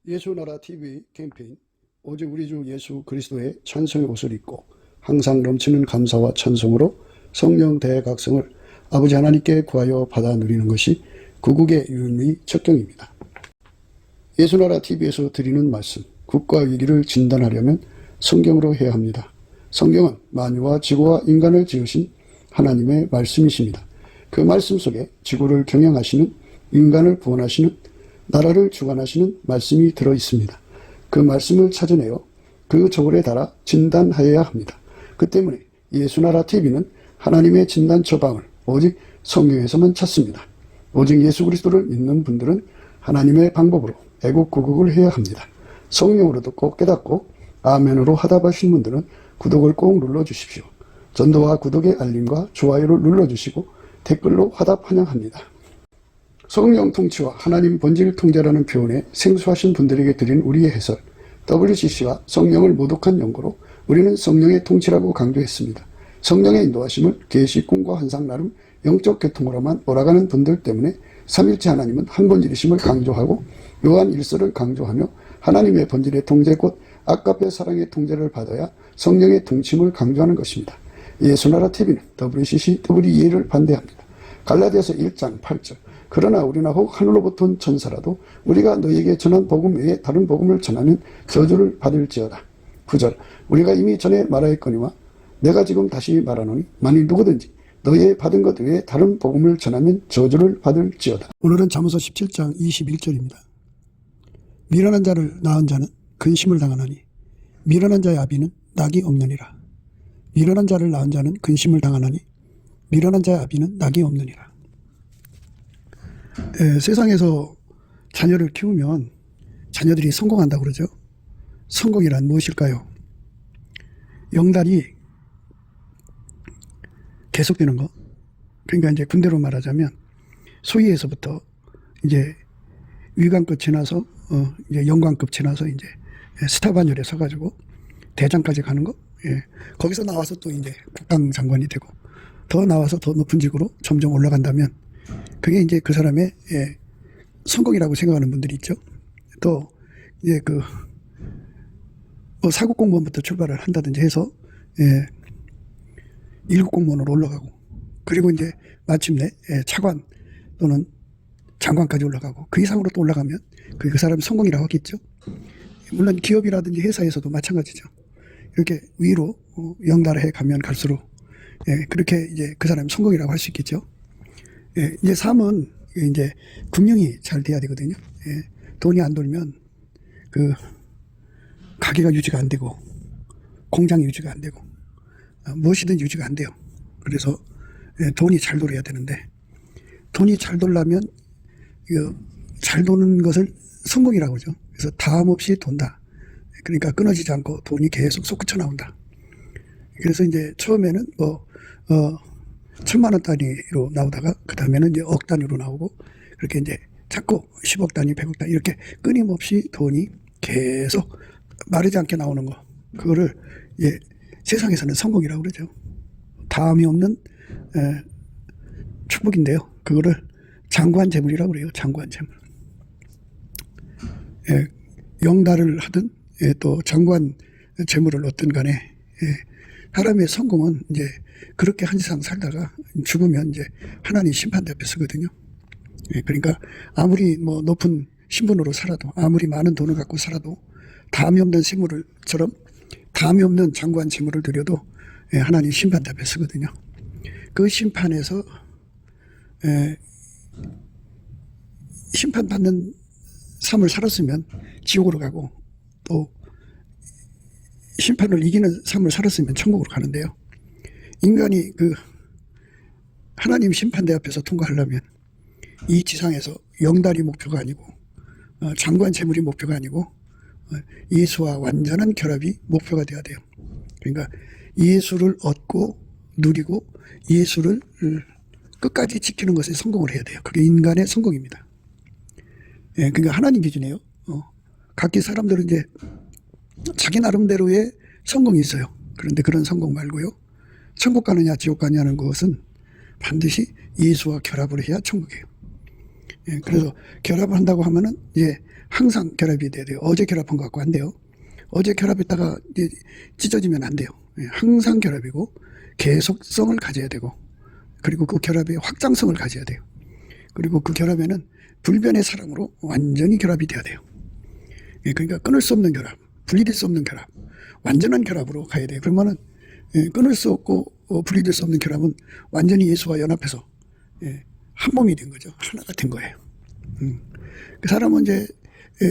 예수나라 TV 캠페인 오직 우리 주 예수 그리스도의 찬송의 옷을 입고 항상 넘치는 감사와 찬송으로 성령 대각성을 아버지 하나님께 구하여 받아 누리는 것이 구국의 유일의 척경입니다. 예수나라 TV에서 드리는 말씀, 국가 위기를 진단하려면 성경으로 해야 합니다. 성경은 만유와 지구와 인간을 지으신 하나님의 말씀이십니다. 그 말씀 속에 지구를 경영하시는, 인간을 구원하시는, 나라를 주관하시는 말씀이 들어있습니다. 그 말씀을 찾아내어 그 저울에 달아 진단하여야 합니다. 그 때문에 예수나라 TV는 하나님의 진단 처방을 오직 성경에서만 찾습니다. 오직 예수 그리스도를 믿는 분들은 하나님의 방법으로 애국구국을 해야 합니다. 성령으로 듣고 깨닫고 아멘으로 화답하신 분들은 구독을 꼭 눌러주십시오. 전도와 구독의 알림과 좋아요를 눌러주시고 댓글로 화답 환영합니다. 성령 통치와 하나님 본질 통제라는 표현에 생소하신 분들에게 드린 우리의 해설, WCC가 성령을 모독한 연고로 우리는 성령의 통치라고 강조했습니다. 성령의 인도하심을 계시, 꿈과 환상 나름 영적 계통으로만 몰아가는 분들 때문에 삼일체 하나님은 한 본질이심을 강조하고 요한 1서를 강조하며 하나님의 본질의 통제 곧 아까페 사랑의 통제를 받아야 성령의 통치임을 강조하는 것입니다. 예수나라 TV는 WCC, WEA를 반대합니다. 갈라디아서 1장 8절 그러나 우리나 혹 하늘로부터 온 천사라도 우리가 너희에게 전한 복음 외에 다른 복음을 전하면 저주를 받을지어다. 9절 우리가 이미 전에 말하였거니와 내가 지금 다시 말하노니 만일 누구든지 너희의 받은 것 외에 다른 복음을 전하면 저주를 받을지어다. 오늘은 잠언서 17장 21절입니다. 미련한 자를 낳은 자는 근심을 당하나니 미련한 자의 아비는 낙이 없느니라. 미련한 자를 낳은 자는 근심을 당하나니 미련한 자의 아비는 낙이 없느니라. 세상에서 자녀를 키우면 자녀들이 성공한다고 그러죠. 성공이란 무엇일까요? 영달이 계속되는 거. 그러니까 이제 군대로 말하자면 소위에서부터 이제 위관급 지나서 이제 영관급 지나서 이제 스타반열에 서가지고 대장까지 가는 거. 거기서 나와서 또 이제 국방장관이 되고 더 나와서 더 높은 직으로 점점 올라간다면 그게 이제 그 사람의 성공이라고 생각하는 분들이 있죠. 또 이제 그 사국 공무원부터 출발을 한다든지 해서 1급 공무원으로 올라가고 그리고 이제 마침내 차관 또는 장관까지 올라가고 그 이상으로 또 올라가면 그 사람이 성공이라고 하겠죠. 물론 기업이라든지 회사에서도 마찬가지죠. 이렇게 위로 영달해 가면 갈수록 그렇게 이제 그 사람이 성공이라고 할 수 있겠죠. 이제 삶은 이제 금융이 잘 돼야 되거든요. 돈이 안 돌면 그 가게가 유지가 안 되고 공장이 유지가 안 되고 무엇이든 유지가 안 돼요. 그래서 돈이 잘 돌아야 되는데 돈이 잘 돌려면 잘 도는 것을 성공이라고 하죠. 그래서 다음 없이 돈다. 그러니까 끊어지지 않고 돈이 계속 솟구쳐 나온다. 그래서 이제 처음에는 1,000만 원 단위로 나오다가 그 다음에는 이제 억 단위로 나오고 그렇게 이제 자꾸 10억 단위, 100억 단위 이렇게 끊임없이 돈이 계속 마르지 않게 나오는 거. 그거를 이제 세상에서는 성공이라고 그러죠. 다음이 없는 축복인데요. 그거를 장구한 재물이라고 그래요. 장구한 재물. 영달을 하든 또 장구한 재물을 얻든 간에 사람의 성공은 이제 그렇게 한 세상 살다가 죽으면 이제 하나님 심판대 앞에 서거든요. 그러니까 아무리 뭐 높은 신분으로 살아도 아무리 많은 돈을 갖고 살아도 다음이 없는 재물처럼 다음이 없는 장구한 재물을 드려도 하나님 심판대 앞에 서거든요. 그 심판에서 심판받는 삶을 살았으면 지옥으로 가고 또 심판을 이기는 삶을 살았으면 천국으로 가는데요. 인간이 그 하나님 심판대 앞에서 통과하려면 이 지상에서 영달이 목표가 아니고 장구한 재물이 목표가 아니고 예수와 완전한 결합이 목표가 돼야 돼요. 그러니까 예수를 얻고 누리고 예수를 끝까지 지키는 것에 성공을 해야 돼요. 그게 인간의 성공입니다. 그러니까 하나님 기준이에요. 각기 사람들은 이제 자기 나름대로의 성공이 있어요. 그런데 그런 성공 말고요. 천국 가느냐 지옥 가느냐는 것은 반드시 예수와 결합을 해야 천국이에요. 예, 그래서 결합을 한다고 하면은 예, 항상 결합이 돼야 돼요. 어제 결합한 것 같고 안 돼요. 어제 결합했다가 이제 찢어지면 안 돼요. 예, 항상 결합이고 계속성을 가져야 되고, 그리고 그 결합의 확장성을 가져야 돼요. 그리고 그 결합에는 불변의 사랑으로 완전히 결합이 돼야 돼요. 예, 그러니까 끊을 수 없는 결합, 분리될 수 없는 결합, 완전한 결합으로 가야 돼요. 그러면은 예, 끊을 수 없고 분리될 수 없는 결합은 완전히 예수와 연합해서 예, 한 몸이 된 거죠. 하나가 된 거예요. 그 사람은 이제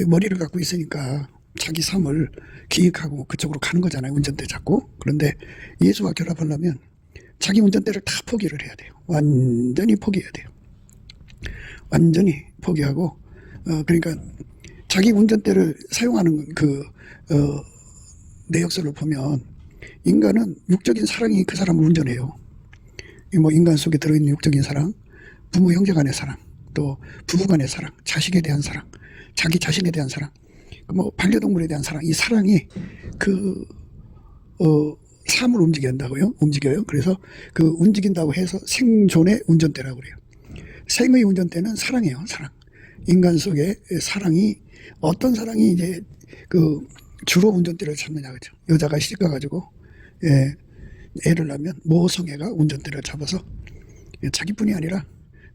머리를 갖고 있으니까 자기 삶을 기획하고 그쪽으로 가는 거잖아요. 운전대 잡고. 그런데 예수와 결합하려면 자기 운전대를 다 포기를 해야 돼요. 완전히 포기해야 돼요. 완전히 포기하고 그러니까 자기 운전대를 사용하는 그 내역서를 보면 인간은 육적인 사랑이 그 사람을 운전해요. 뭐 인간 속에 들어있는 육적인 사랑, 부모 형제 간의 사랑, 또 부부 간의 사랑, 자식에 대한 사랑, 자기 자신에 대한 사랑, 뭐 반려동물에 대한 사랑, 이 사랑이 그 삶을 움직여요. 그래서 그 움직인다고 해서 생존의 운전대라고 그래요. 생의 운전대는 사랑이에요. 사랑. 인간 속에 사랑이 어떤 사랑이 이제 그 주로 운전대를 잡느냐 그죠. 여자가 시집 가가지고 애를 낳으면 모성애가 운전대를 잡아서 자기뿐이 아니라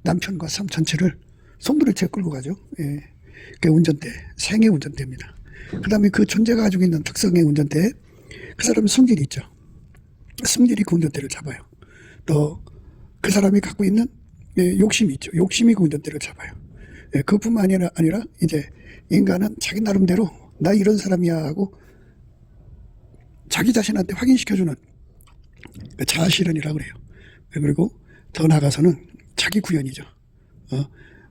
남편과 삶 전체를 송두리째 끌고 가죠. 그게 운전대, 생의 운전대입니다. 그 다음에 그 존재가 가지고 있는 특성의 운전대, 그 사람은 성질이 있죠. 성질이 그 운전대를 잡아요. 또 그 사람이 갖고 있는 욕심이 있죠. 욕심이 그 운전대를 잡아요. 그뿐만 아니라 이제 인간은 자기 나름대로 나 이런 사람이야 하고 자기 자신한테 확인시켜주는 자아실현이라고 그래요. 그리고 더 나아가서는 자기 구현이죠.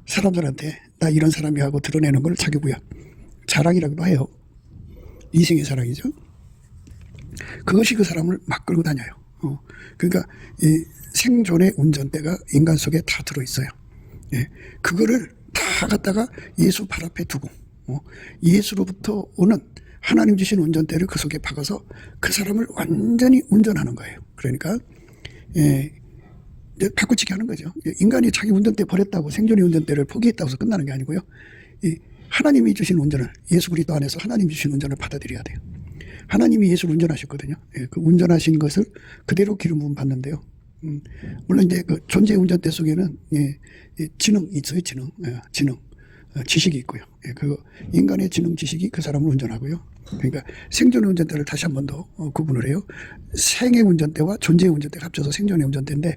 사람들한테 나 이런 사람이야 하고 드러내는 걸 자기 구현. 자랑이라고도 해요. 이생의 자랑이죠. 그것이 그 사람을 막 끌고 다녀요. 그러니까 이 생존의 운전대가 인간 속에 다 들어있어요. 그거를 다 갖다가 예수 발 앞에 두고 예수로부터 오는 하나님 주신 운전대를 그 속에 박아서 그 사람을 완전히 운전하는 거예요. 그러니까 바꾸치기 하는 거죠. 인간이 자기 운전대 버렸다고 생존의 운전대를 포기했다고 해서 끝나는 게 아니고요. 하나님이 주신 운전을, 예수 그리스도 안에서 하나님이 주신 운전을 받아들여야 돼요. 하나님이 예수를 운전하셨거든요. 그 운전하신 것을 그대로 기름 부음 받는데요. 물론 이제 그 존재의 운전대 속에는 지능 있어요. 지능, 지식이 있고요. 그 인간의 지능, 지식이 그 사람을 운전하고요. 그러니까 생존의 운전대를 다시 한 번 더 구분을 해요. 생의 운전대와 존재의 운전대가 합쳐서 생존의 운전대인데,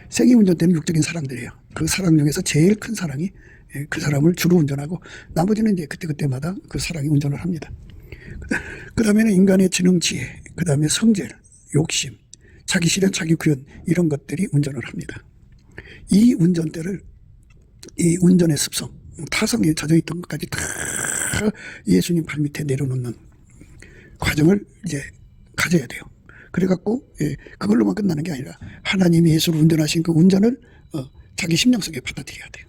생의 운전대는 육적인 사랑들이에요. 그 사랑 중에서 제일 큰 사랑이 그 사람을 주로 운전하고, 나머지는 이제 그때그때마다 그 사랑이 운전을 합니다. 그 다음에는 인간의 지능, 지혜, 그 다음에 성질, 욕심, 자기 실현, 자기 구현, 이런 것들이 운전을 합니다. 이 운전대를, 이 운전의 습성, 타성에 젖어있던 것까지 다 예수님 발밑에 내려놓는 과정을 이제 가져야 돼요. 그래갖고 그걸로만 끝나는 게 아니라 하나님이 예수를 운전하신 그 운전을 자기 심령 속에 받아들여야 돼요.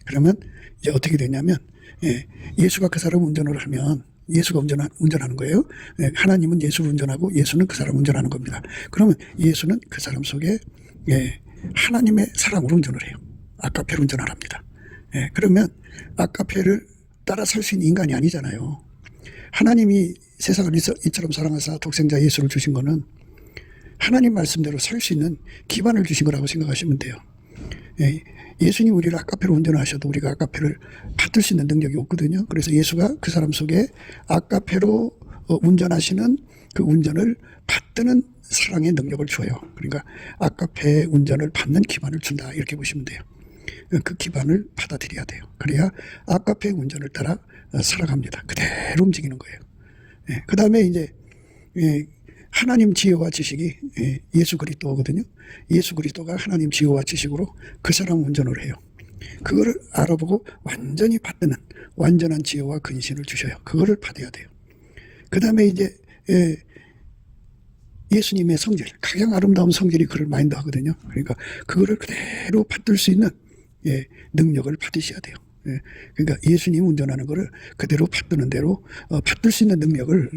그러면 이제 어떻게 되냐면 예수가 그 사람을 운전을 하면 예수가 운전하는 거예요. 하나님은 예수를 운전하고 예수는 그 사람을 운전하는 겁니다. 그러면 예수는 그 사람 속에 하나님의 사랑으로 운전을 해요. 아까페로 운전을 합니다. 그러면 아까페를 따라 살 수 있는 인간이 아니잖아요. 하나님이 세상을 이처럼 사랑하사 독생자 예수를 주신 거는 하나님 말씀대로 살 수 있는 기반을 주신 거라고 생각하시면 돼요. 예수님 우리를 아까페로 운전하셔도 우리가 아까페를 받을 수 있는 능력이 없거든요. 그래서 예수가 그 사람 속에 아까페로 운전하시는 그 운전을 받드는 사랑의 능력을 줘요. 그러니까 아까페 운전을 받는 기반을 준다, 이렇게 보시면 돼요. 그 기반을 받아들여야 돼요. 그래야 아까페 운전을 따라 살아갑니다. 그대로 움직이는 거예요. 그 다음에 이제 하나님 지혜와 지식이 예수 그리스도거든요. 예수 그리스도가 하나님 지혜와 지식으로 그 사람 운전을 해요. 그거를 알아보고 완전히 받드는 완전한 지혜와 근신을 주셔요. 그거를 받아야 돼요. 그 다음에 이제 예수님의 성질, 가장 아름다운 성질이 그를 마인드하거든요. 그러니까 그거를 그대로 받들 수 있는 능력을 받으셔야 돼요. 그러니까 예수님이 운전하는 거를 그대로 받드는 대로 받들 수 있는 능력을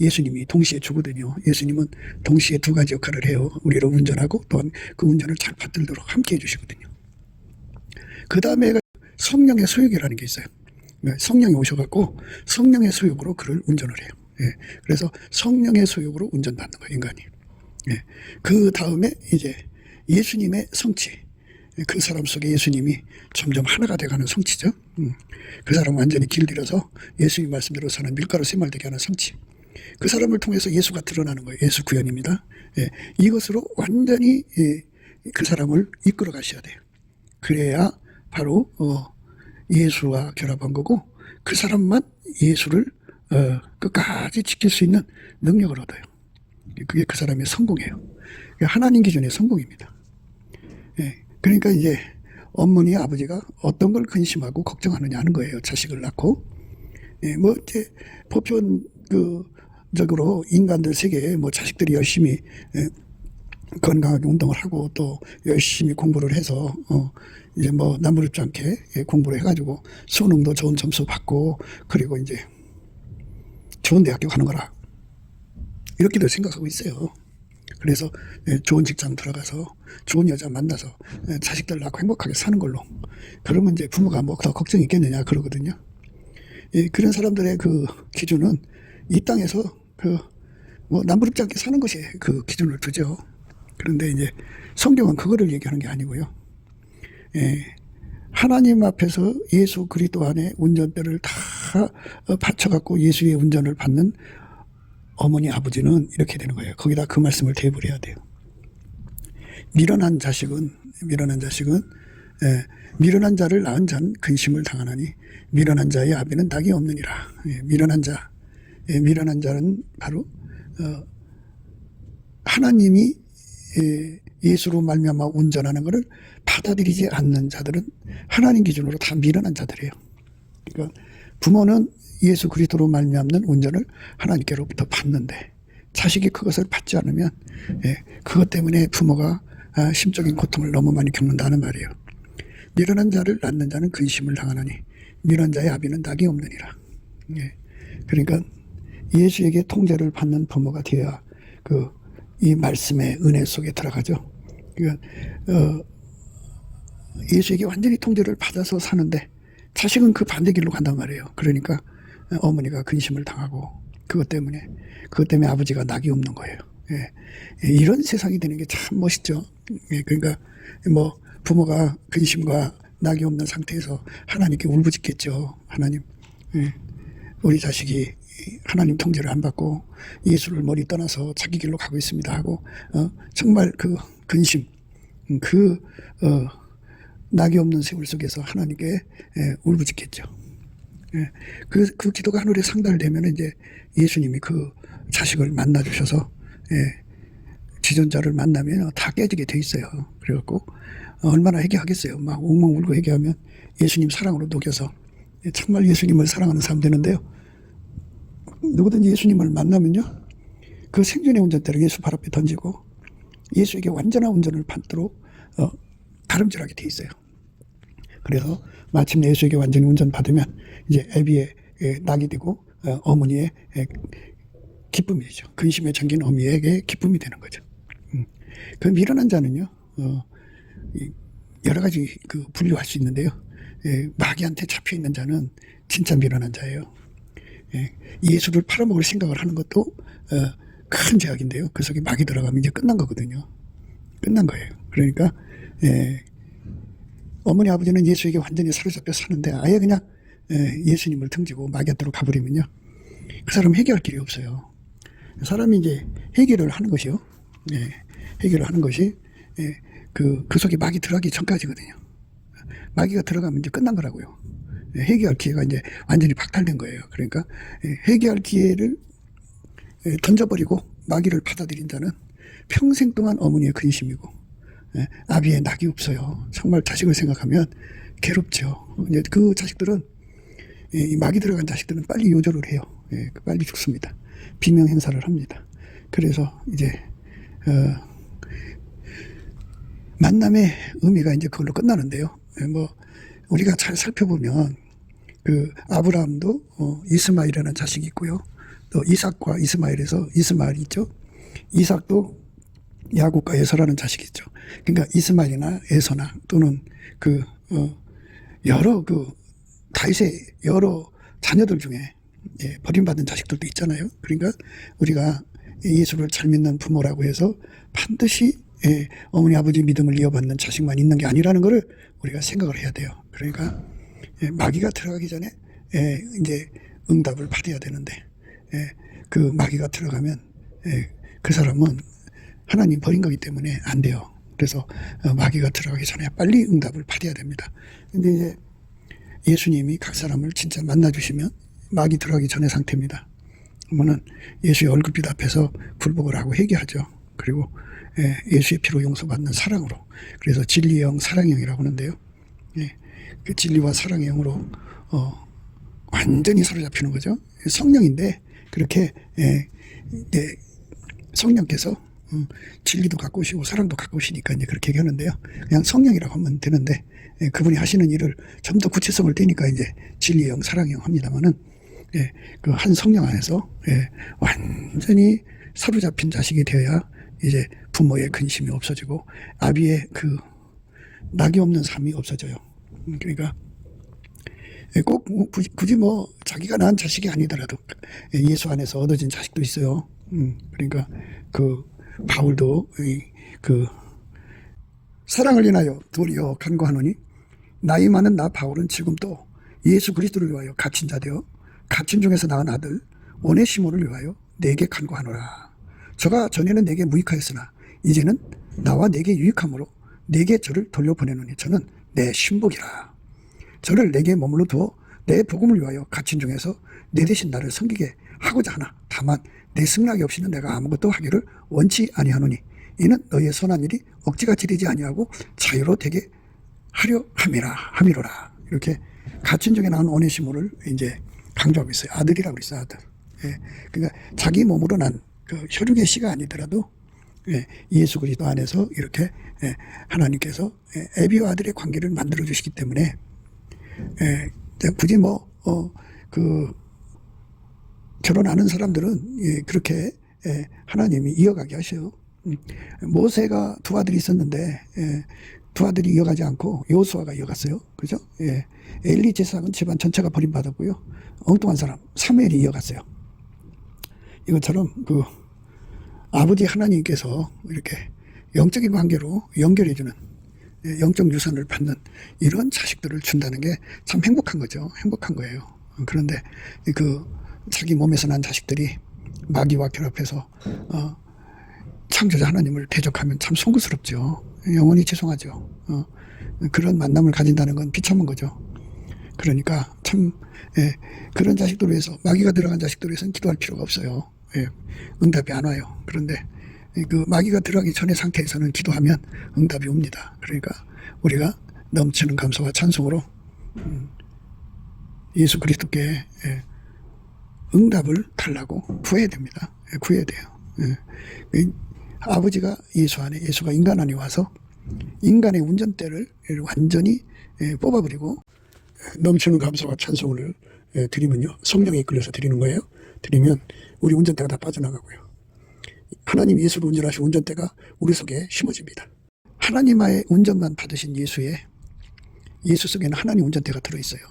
예수님이 동시에 주거든요. 예수님은 동시에 두 가지 역할을 해요. 우리를 운전하고 또한 그 운전을 잘 받들도록 함께 해주시거든요. 그 다음에 성령의 소욕이라는 게 있어요. 성령이 오셔갖고 성령의 소욕으로 그를 운전을 해요. 예. 그래서 성령의 소욕으로 운전받는 거예요, 인간이. 예. 그 다음에 이제 예수님의 성취. 그 사람 속에 예수님이 점점 하나가 돼가는 성취죠. 그 사람 완전히 길들여서 예수님 말씀대로 사는 밀가루 새말되게 하는 성취. 그 사람을 통해서 예수가 드러나는 거예요. 예수 구현입니다. 예. 이것으로 완전히 그 사람을 이끌어 가셔야 돼요. 그래야 바로 예수와 결합한 거고, 그 사람만 예수를 끝까지 지킬 수 있는 능력을 얻어요. 그게 그 사람의 성공이에요. 하나님 기준의 성공입니다. 예. 그러니까 이제 어머니 아버지가 어떤 걸 근심하고 걱정하느냐 하는 거예요. 자식을 낳고. 예. 뭐 이제 보편적으로 인간들 세계에 뭐 자식들이 열심히 건강하게 운동을 하고 또 열심히 공부를 해서 이제 뭐 남부럽지 않게 공부를 해가지고 수능도 좋은 점수 받고 그리고 이제 좋은 대학교 가는 거라 이렇게도 생각하고 있어요. 그래서 좋은 직장 들어가서 좋은 여자 만나서 자식들 낳고 행복하게 사는 걸로, 그러면 이제 부모가 뭐 더 걱정이 있겠느냐 그러거든요. 그런 사람들의 그 기준은 이 땅에서 뭐 남부럽지 않게 사는 것이 그 기준을 두죠. 그런데 이제 성경은 그거를 얘기하는 게 아니고요. 하나님 앞에서 예수 그리스도 안에 운전대를 다 바쳐갖고 예수의 운전을 받는 어머니 아버지는 이렇게 되는 거예요. 거기다 그 말씀을 대입을 해야 돼요. 미련한 자식은 미련한 자를 낳은 자는 근심을 당하나니 미련한 자의 아비는 낙이 없느니라. 미련한 자는 바로 하나님이 예수로 말미암아 운전하는 것을 받아들이지 않는 자들은 하나님 기준으로 다 미련한 자들이에요. 그러니까 부모는 예수 그리스도로 말미암는 운전을 하나님께로부터 받는데 자식이 그것을 받지 않으면 그것 때문에 부모가 심적인 고통을 너무 많이 겪는다는 말이에요. 미련한 자를 낳는 자는 근심을 당하나니 미련한 자의 아비는 낙이 없느니라. 그러니까 예수에게 통제를 받는 부모가 되어야 이 말씀의 은혜 속에 들어가죠. 그러니까 예수에게 완전히 통제를 받아서 사는데 자식은 그 반대 길로 간단 말이에요. 그러니까 어머니가 근심을 당하고 그것 때문에 아버지가 낙이 없는 거예요. 이런 세상이 되는 게 참 멋있죠. 그러니까 뭐 부모가 근심과 낙이 없는 상태에서 하나님께 울부짖겠죠. 하나님, 우리 자식이 하나님 통제를 안 받고 예수를 멀리 떠나서 자기 길로 가고 있습니다 하고 정말 그 근심, 낙이 없는 세월 속에서 하나님께 울부짖겠죠. 그 기도가 하늘에 상달되면 이제 예수님이 그 자식을 만나 주셔서 지존자를 만나면 다 깨지게 돼 있어요. 그래갖고 얼마나 회개하겠어요. 막 웅멍 울고 회개하면 예수님 사랑으로 녹여서 정말 예수님을 사랑하는 사람 되는데요. 누구든지 예수님을 만나면요, 그 생존의 운전대를 예수 발 앞에 던지고 예수에게 완전한 운전을 받도록 다름질하게 돼 있어요. 그래서 마침내 예수에게 완전히 운전 받으면 이제 애비의 낙이 되고 어머니의 기쁨이 되죠. 근심에 잠긴 어미에게 기쁨이 되는 거죠. 그 미련한 자는요, 여러 가지 분류할 수 있는데요. 마귀한테 잡혀 있는 자는 진짜 미련한 자예요. 예수를 팔아먹을 생각을 하는 것도 큰 죄악인데요. 그 속에 마귀 들어가면 이제 끝난 거거든요. 끝난 거예요. 그러니까 어머니 아버지는 예수에게 완전히 사로잡혀 사는데 아예 그냥 예수님을 등지고 마귀한테로 가버리면요, 그 사람 해결할 길이 없어요. 사람이 이제 해결을 하는 것이요. 해결을 하는 것이 그 속에 마귀 들어가기 전까지거든요. 마귀가 들어가면 이제 끝난 거라고요. 해결할 기회가 이제 완전히 박탈된 거예요. 그러니까 해결할 기회를 던져버리고 마귀를 받아들인 자는 평생 동안 어머니의 근심이고 아비의 낙이 없어요. 정말 자식을 생각하면 괴롭죠. 이제 그 자식들은, 이 마귀 들어간 자식들은 빨리 요절을 해요. 빨리 죽습니다. 비명 행사를 합니다. 그래서 이제 만남의 의미가 이제 그걸로 끝나는데요. 뭐 우리가 잘 살펴보면 그 아브라함도 이스마엘이라는 자식이 있고요. 또 이삭과 이스마엘에서 이스마엘이 있죠. 이삭도 야곱과 에서라는 자식이 있죠. 그러니까 이스마엘이나 에서나 또는 여러 다윗의 여러 자녀들 중에 버림받은 자식들도 있잖아요. 그러니까 우리가 예수를 잘 믿는 부모라고 해서 반드시 어머니 아버지 믿음을 이어받는 자식만 있는 게 아니라는 것을 우리가 생각을 해야 돼요. 그러니까 마귀가 들어가기 전에 이제 응답을 받아야 되는데 그 마귀가 들어가면 그 사람은 하나님 버린 거기 때문에 안 돼요. 그래서 마귀가 들어가기 전에 빨리 응답을 받아야 됩니다. 근데 이제 예수님이 각 사람을 진짜 만나주시면 마귀 들어가기 전의 상태입니다. 그러면은 예수의 얼굴빛 앞에서 굴복을 하고 회개하죠. 그리고 예수의 피로 용서받는 사랑으로, 그래서 진리의 영, 사랑의 영이라고 하는데요. 그 진리와 사랑의 영으로 완전히 사로잡히는 거죠. 성령인데 그렇게 성령께서 진리도 갖고 오시고 사랑도 갖고 오시니까 이제 그렇게 얘기하는데요. 그냥 성령이라고 하면 되는데 그분이 하시는 일을 좀 더 구체성을 떼니까 이제 진리의 영, 사랑의 영 합니다만은 그 한 성령 안에서 완전히 사로잡힌 자식이 되어야 이제 부모의 근심이 없어지고 아비의 그 낙이 없는 삶이 없어져요. 그러니까 꼭 굳이 자기가 낳은 자식이 아니더라도 예수 안에서 얻어진 자식도 있어요. 그러니까 그 바울도 그 사랑을 인하여 도리어 간구하노니 나이 많은 나 바울은 지금 또 예수 그리스도를 위하여 갇힌 자 되어 갇힌 중에서 낳은 아들 오네시모를 위하여 내게 간구하노라. 저가 전에는 내게 무익하였으나 이제는 나와 내게 유익함으로 내게 저를 돌려보내노니 저는 내 신복이라. 저를 내게 머물러 두어 내 복음을 위하여 갇힌 중에서 내 대신 나를 섬기게 하고자 하나 다만 내 승낙이 없이는 내가 아무것도 하기를 원치 아니하노니 이는 너희의 선한 일이 억지같이 되지 아니하고 자유로 되게 하려 함이로라. 이렇게 갇힌 중에 나온 오네시모를 이제 강조하고 있어요. 아들이라고 그랬어요. 아들. 그러니까 자기 몸으로 난 그 혈육의 씨가 아니더라도 예수 그리스도 안에서 이렇게 하나님께서 애비와 아들의 관계를 만들어 주시기 때문에 굳이 결혼하는 사람들은 그렇게 하나님이 이어가게 하셔요. 모세가 두 아들이 있었는데 두 아들이 이어가지 않고 여호수아가 이어갔어요. 그죠? 엘리 제사장은 집안 전체가 버림받았고요. 엉뚱한 사람 사무엘이 이어갔어요. 이것처럼 그 아버지 하나님께서 이렇게 영적인 관계로 연결해주는 영적 유산을 받는 이런 자식들을 준다는 게 참 행복한 거죠. 행복한 거예요. 그런데 그 자기 몸에서 난 자식들이 마귀와 결합해서 창조자 하나님을 대적하면 참 송구스럽죠. 영원히 죄송하죠. 그런 만남을 가진다는 건 비참한 거죠. 그러니까 참 그런 자식들을 위해서, 마귀가 들어간 자식들을 위해서는 기도할 필요가 없어요. 응답이 안 와요. 그런데 그 마귀가 들어가기 전의 상태에서는 기도하면 응답이 옵니다. 그러니까 우리가 넘치는 감사와 찬송으로 예수 그리스도께 응답을 달라고 구해야 됩니다. 구해야 돼요. 아버지가 예수 안에, 예수가 인간 안에 와서 인간의 운전대를 완전히 뽑아버리고 넘치는 감사와 찬송을 드리면요, 성령에 이끌려서 드리는 거예요. 드리면 우리 운전대가 다 빠져나가고요, 하나님 예수로 운전하신 운전대가 우리 속에 심어집니다. 하나님의 운전만 받으신 예수 속에는 하나님 운전대가 들어있어요.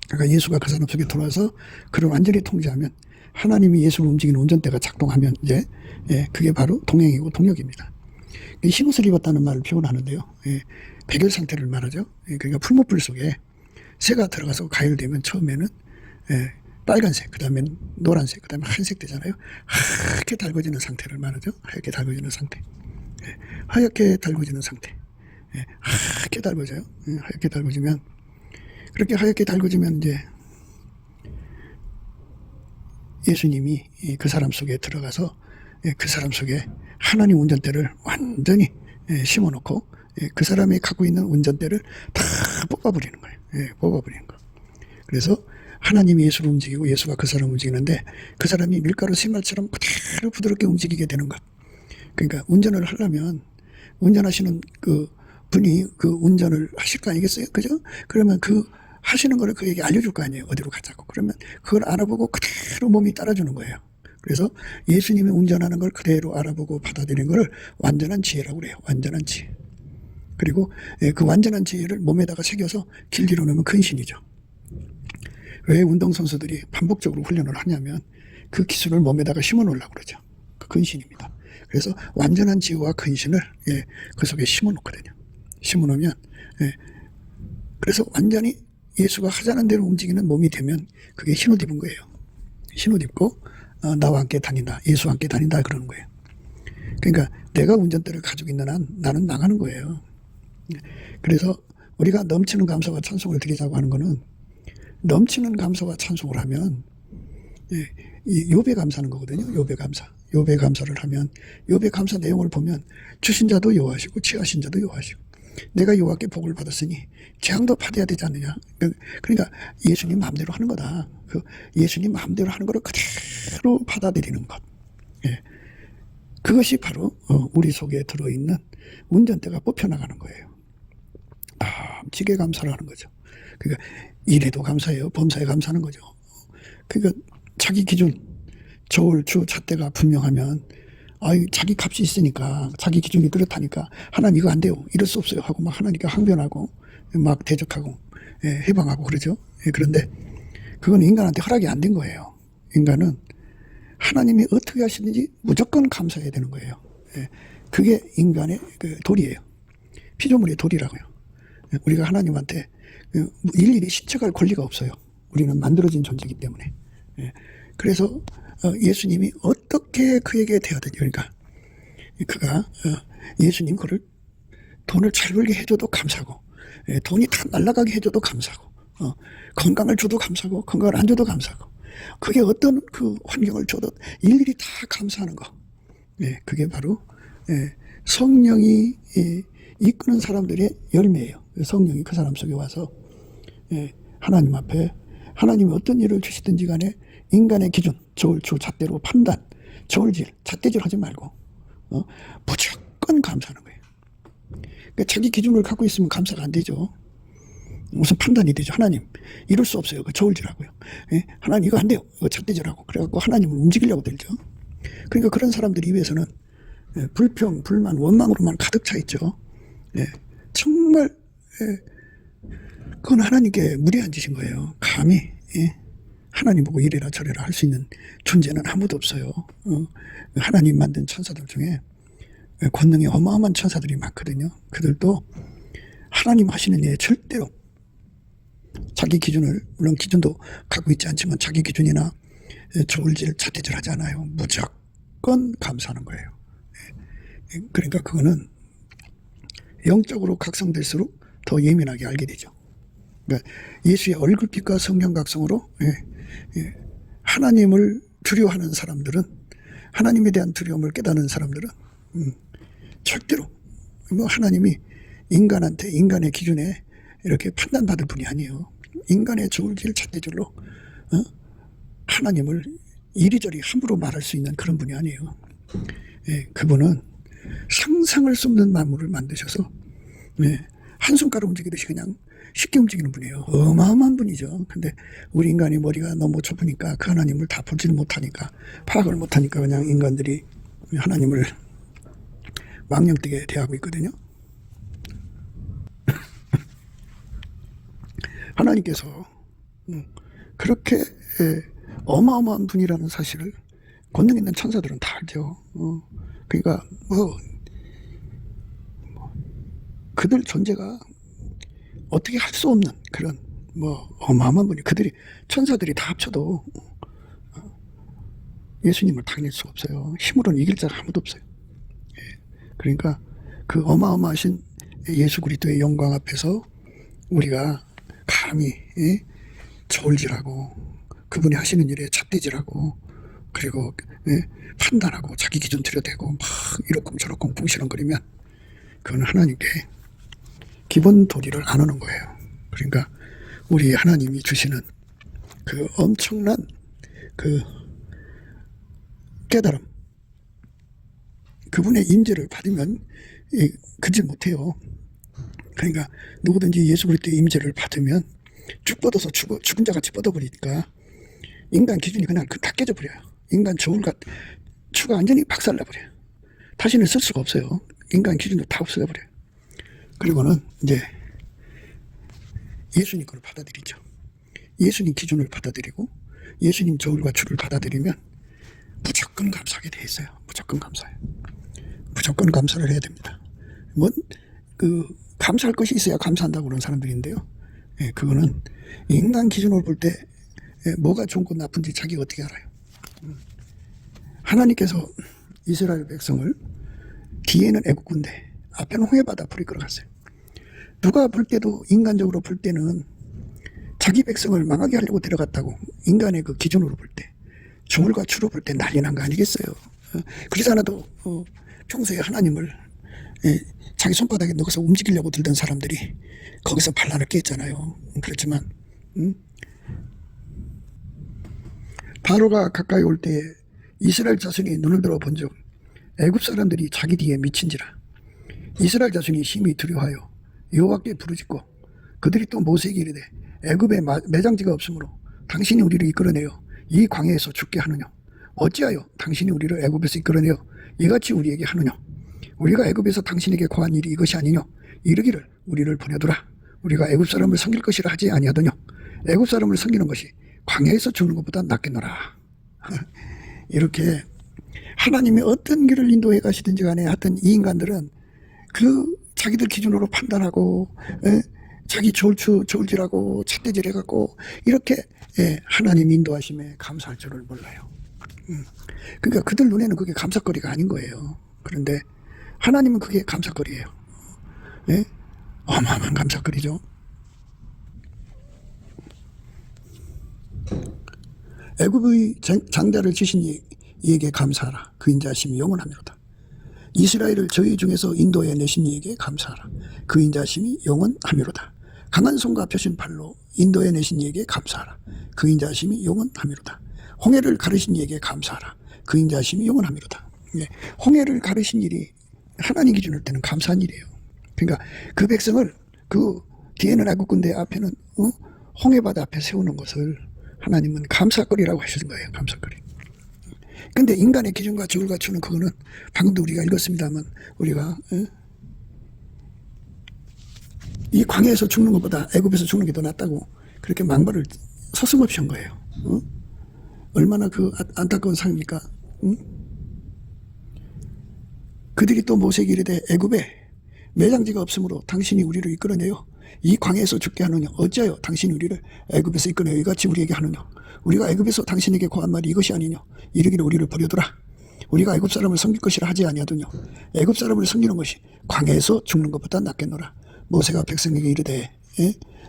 그러니까 예수가 그 사람 속에 들어와서 그를 완전히 통제하면, 하나님이 예수를 움직이는 운전대가 작동하면 이제 그게 바로 동행이고 동력입니다. 흰옷을 입었다는 말을 표현하는데요, 백열 상태를 말하죠. 그러니까 풀무불 속에 새가 들어가서 가열되면 처음에는 빨간색, 그 다음에 노란색, 그 다음에 하얀색 되잖아요. 하얗게 달궈지는 상태를 말하죠. 하얗게 달궈지는 상태. 하얗게 달궈지는 상태. 하얗게 달궈져요. 하얗게 달궈지면, 그렇게 하얗게 달궈지면 이제 예수님이 그 사람 속에 들어가서 그 사람 속에 하나님 운전대를 완전히 심어놓고 그 사람이 갖고 있는 운전대를 다 뽑아버리는 거예요. 뽑아버리는 거. 그래서 하나님이 예수를 움직이고 예수가 그 사람을 움직이는데 그 사람이 밀가루 신발처럼 그대로 부드럽게 움직이게 되는 것. 그러니까 운전을 하려면 운전하시는 그 분이 그 운전을 하실 거 아니겠어요? 그죠? 그러면 그 하시는 거를 그에게 알려줄 거 아니에요. 어디로 가자고. 그러면 그걸 알아보고 그대로 몸이 따라주는 거예요. 그래서 예수님이 운전하는 걸 그대로 알아보고 받아들이는 걸 완전한 지혜라고 그래요. 완전한 지혜. 그리고 그 완전한 지혜를 몸에다가 새겨서 길들여 놓으면 근신이죠. 왜 운동선수들이 반복적으로 훈련을 하냐면 그 기술을 몸에다가 심어 놓으려고 그러죠. 그 근신입니다. 그래서 완전한 지혜와 근신을 그 속에 심어 놓거든요. 심어 놓으면 그래서 완전히 예수가 하자는 대로 움직이는 몸이 되면 그게 신옷 입은 거예요. 신옷 입고 나와 함께 다닌다. 예수와 함께 다닌다 그러는 거예요. 그러니까 내가 운전대를 가지고 있는 한 나는 나가는 거예요. 그래서 우리가 넘치는 감사와 찬송을 드리자고 하는 거는 넘치는 감사와 찬송을 하면 이 욥의 감사는 거거든요. 욥의 감사. 욥의 감사를 하면 욥의 감사 내용을 보면 주신 자도 여호와시고 취하신 자도 여호와시고 내가 여호와께 복을 받았으니 재앙도 받아야 되지 않느냐. 그러니까 예수님 마음대로 하는 거다. 그 예수님 마음대로 하는 거를 그대로 받아들이는 것. 그것이 바로 우리 속에 들어있는 운전대가 뽑혀나가는 거예요. 지게 감사를 하는 거죠. 그러니까 일에도 감사해요. 범사에 감사하는 거죠. 그러니까 자기 기준, 저울, 주, 잣대가 분명하면 자기 값이 있으니까 자기 기준이 그렇다니까 하나님 이거 안 돼요. 이럴 수 없어요 하고 막 하나님께 항변하고 막 대적하고 해방하고 그러죠. 그런데 그건 인간한테 허락이 안 된 거예요. 인간은 하나님이 어떻게 하시는지 무조건 감사해야 되는 거예요. 그게 인간의 그 도리예요. 피조물의 도리라고요. 우리가 하나님한테 일일이 신청할 권리가 없어요. 우리는 만들어진 존재이기 때문에. 그래서 예수님이 어떻게 그에게 대하든지, 그러니까 그가 예수님 그를 돈을 잘 벌게 해줘도 감사하고 돈이 다 날아가게 해줘도 감사하고 건강을 줘도 감사하고 건강을 안 줘도 감사하고 그게 어떤 그 환경을 줘도 일일이 다 감사하는 거. 그게 바로 성령이 이끄는 사람들의 열매예요. 성령이 그 사람 속에 와서 하나님 앞에 하나님이 어떤 일을 주시든지 간에 인간의 기준, 저울, 주, 잣대로 판단, 저울질, 잣대질 하지 말고 무조건 감사하는 거예요. 그러니까 자기 기준을 갖고 있으면 감사가 안 되죠. 무슨 판단이 되죠. 하나님 이럴 수 없어요. 그 저울질하고요. 하나님 이거 안 돼요. 이거 잣대질하고 그래갖고 하나님을 움직이려고 들죠. 그러니까 그런 사람들 입에서는 불평, 불만, 원망으로만 가득 차 있죠. 정말 그건 하나님께 무례한 짓인 거예요. 감히 하나님 보고 이래라 저래라 할 수 있는 존재는 아무도 없어요. 하나님 만든 천사들 중에 권능이 어마어마한 천사들이 많거든요. 그들도 하나님 하시는 일 절대로 자기 기준을, 물론 기준도 갖고 있지 않지만 자기 기준이나 저울질, 잣대질 하지 않아요. 무조건 감사하는 거예요. 그러니까 그거는 영적으로 각성될수록 더 예민하게 알게 되죠. 그러니까 예수의 얼굴빛과 성령 각성으로 하나님을 두려워하는 사람들은, 하나님에 대한 두려움을 깨닫는 사람들은 절대로 하나님이 인간한테 인간의 기준에 이렇게 판단받을 분이 아니에요. 인간의 저울질, 잣대질로 하나님을 이리저리 함부로 말할 수 있는 그런 분이 아니에요. 그분은 상상할 수 없는 만물을 만드셔서 한순가로 움직이듯이 그냥 쉽게 움직이는 분이에요. 어마어마한 분이죠. 근데 우리 인간이 머리가 너무 좁으니까 그 하나님을 다 보지를 못하니까, 파악을 못하니까 그냥 인간들이 하나님을 망령되게 대하고 있거든요. 하나님께서 그렇게 어마어마한 분이라는 사실을 권능 있는 천사들은 다 알죠. 그러니까 그들 존재가 어떻게 할 수 없는 그런 어마어마한 분이, 그들이 천사들이 다 합쳐도 예수님을 당할 수가 없어요. 힘으로는 이길 자가 아무도 없어요. 그러니까 그 어마어마하신 예수 그리스도의 영광 앞에서 우리가 감히 저울질하고 그분이 하시는 일에 잣대질하고 그리고 판단하고 자기 기준 들여대고 막 이러쿵 저러쿵 붕시렁거리면 그건 하나님께 기본 도리를 안 하는 거예요. 그러니까 우리 하나님이 주시는 그 엄청난 그 깨달음, 그분의 임재를 받으면 그지 못해요. 그러니까 누구든지 예수 그리스도의 임재를 받으면 쭉 뻗어서 죽은 자같이 뻗어버리니까 인간 기준이 그냥 다 깨져버려요. 인간 추가 완전히 박살나버려요. 다시는 쓸 수가 없어요. 인간 기준도 다 없어져버려요. 그리고는 이제 예수님 거를 받아들이죠. 예수님 기준을 받아들이고 예수님 저울과 주를 받아들이면 무조건 감사하게 돼 있어요. 무조건 감사해요. 무조건 감사를 해야 됩니다. 감사할 것이 있어야 감사한다고 그러는 사람들인데요. 예, 그거는 인간 기준으로 볼 때 뭐가 좋고 나쁜지 자기가 어떻게 알아요. 하나님께서 이스라엘 백성을 뒤에는 애국군대, 앞에는 홍해바다 앞으로 이끌어갔어요. 누가 볼 때도 인간적으로 볼 때는 자기 백성을 망하게 하려고 데려갔다고 인간의 그 기준으로 볼 때, 저울과 추로 볼 때 난리 난 거 아니겠어요. 그러지 않아도 평소에 하나님을 자기 손바닥에 넣어서 움직이려고 들던 사람들이 거기서 반란을 깼잖아요. 그렇지만 바로가 가까이 올 때 이스라엘 자손이 눈을 들어 본즉 애굽 사람들이 자기 뒤에 미친지라. 이스라엘 자손이 심히 두려워하여 여호와께 부르짖고 그들이 또 모세에게 이르되 애굽에 매장지가 없으므로 당신이 우리를 이끌어내어 이 광야에서 죽게 하느냐. 어찌하여 당신이 우리를 애굽에서 이끌어내어 이같이 우리에게 하느냐. 우리가 애굽에서 당신에게 거한 일이 이것이 아니뇨. 이르기를 우리를 보내두라. 우리가 애굽 사람을 섬길 것이라 하지 아니하더뇨. 애굽 사람을 섬기는 것이 광야에서 죽는 것보다 낫겠노라. 이렇게 하나님이 어떤 길을 인도해 가시든지 간에 하여튼 이 인간들은 그 자기들 기준으로 판단하고 자기 저울질하고 삿대질 해갖고 이렇게 하나님 인도하심에 감사할 줄을 몰라요. 그러니까 그들 눈에는 그게 감사거리가 아닌 거예요. 그런데 하나님은 그게 감사거리예요. 어마어마한 감사거리죠. 애굽의 장자를 지신 이에게 감사하라. 그 인자하심이 영원하미로다. 이스라엘을 저희 중에서 인도해 내신 이에게 감사하라. 그 인자하심이 영원하미로다. 강한 손과 펴신 팔로 인도해 내신 이에게 감사하라. 그 인자하심이 영원하미로다. 홍해를 가르신 이에게 감사하라. 그 인자하심이 영원하미로다. 홍해를 가르신 일이 하나님 기준일 때는 감사한 일이에요. 그러니까 그 백성을 그 뒤에는 애국군대 앞에는 홍해바다 앞에 세우는 것을 하나님은 감사거리라고 하시는 거예요. 감사거리. 근데 인간의 기준과 저울과 추는 그거는 방금도 우리가 읽었습니다만 우리가 이 광야에서 죽는 것보다 애굽에서 죽는 게 더 낫다고 그렇게 망발을 서슴없이 한 거예요. 얼마나 그 안타까운 삶입니까? 그들이 또 모세에게 이르되 애굽에 매장지가 없으므로 당신이 우리를 이끌어내어 이 광야에서 죽게 하느냐. 어찌하여 당신이 우리를 애굽에서 이끌어내어 이같이 우리에게 하느냐. 우리가 애굽에서 당신에게 고한 말이 이것이 아니냐. 이르기를 우리를 버려두라. 우리가 애굽 사람을 섬길 것이라 하지 아니하더냐. 애굽 사람을 섬기는 것이 광야에서 죽는 것보다 낫겠노라. 모세가 백성에게 이르되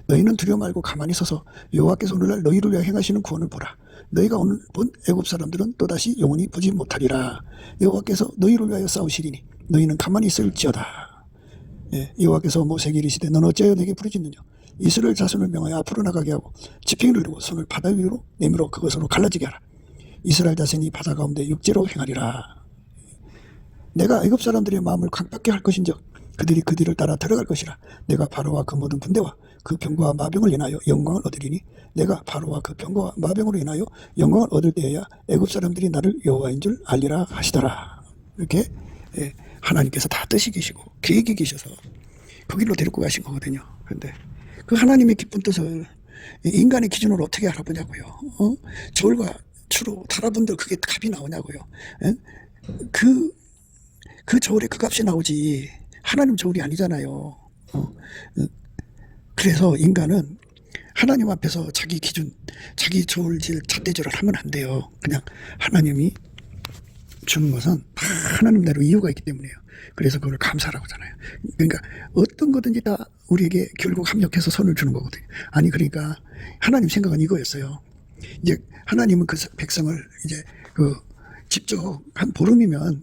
너희는 두려워 말고 가만히 서서 여호와께서 오늘날 너희를 위하여 행하시는 구원을 보라. 너희가 오늘 본 애굽 사람들은 또다시 영원히 보지 못하리라. 여호와께서 너희를 위하여 싸우시리니 너희는 가만히 있을지어다. 여호와께서 모세에게 이르시되 너는 어찌하여 내게 부르짖느냐. 이스라엘 자손을 명하여 앞으로 나가게 하고 지팡이를 들고 손을 바다 위로 내밀어 그것으로 갈라지게 하라. 이스라엘 자손이 바다 가운데 육지로 행하리라. 내가 애굽 사람들의 마음을 강팍게 할 것인즉 그들이 그 뒤를 따라 들어갈 것이라. 내가 바로와 그 모든 군대와 그 병거와 마병을 인하여 영광을 얻으리니 내가 바로와 그 병거와 마병으로 인하여 영광을 얻을 때에야 애굽 사람들이 나를 여호와인 줄 알리라 하시더라. 이렇게 하나님께서 다 뜻이 계시고 계획이 계셔서 그 길로 데리고 가신 거거든요. 그런데 그 하나님의 기쁜 뜻을 인간의 기준으로 어떻게 알아보냐고요. 저울과 추로 달아본들 그게 값이 나오냐고요. 그 저울에 그 값이 나오지 하나님 저울이 아니잖아요. 그래서 인간은 하나님 앞에서 자기 기준, 자기 저울질, 잣대질을 하면 안 돼요. 그냥 하나님이 주는 것은 다 하나님대로 이유가 있기 때문이에요. 그래서 그걸 감사라고 하잖아요. 그러니까 어떤 거든지 다 우리에게 결국 합력해서 선을 주는 거거든요. 아니 그러니까 하나님 생각은 이거였어요. 이제 하나님은 그 백성을 이제 그 직접 한 보름이면